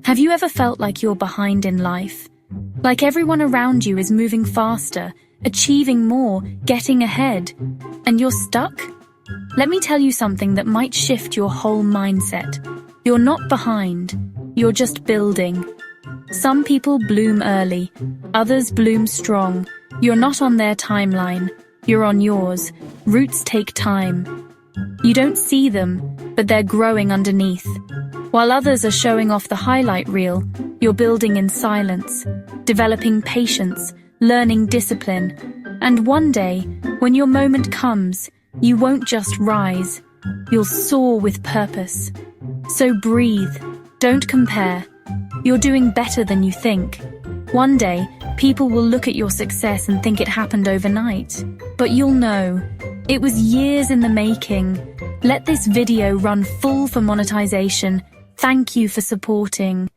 Have you ever felt like you're behind in life? Like everyone around you is moving faster, achieving more, getting ahead, and you're stuck? Let me tell you something that might shift your whole mindset. You're not behind, you're just building. Some people bloom early, others bloom strong. You're not on their timeline, you're on yours. Roots take time. You don't see them, but they're growing underneath. While others are showing off the highlight reel, you're building in silence, developing patience, learning discipline. And one day, when your moment comes, you won't just rise, you'll soar with purpose. So breathe, don't compare. You're doing better than you think. One day, people will look at your success and think it happened overnight. But you'll know, it was years in the making. Let this video run full for monetization. Thank you for supporting.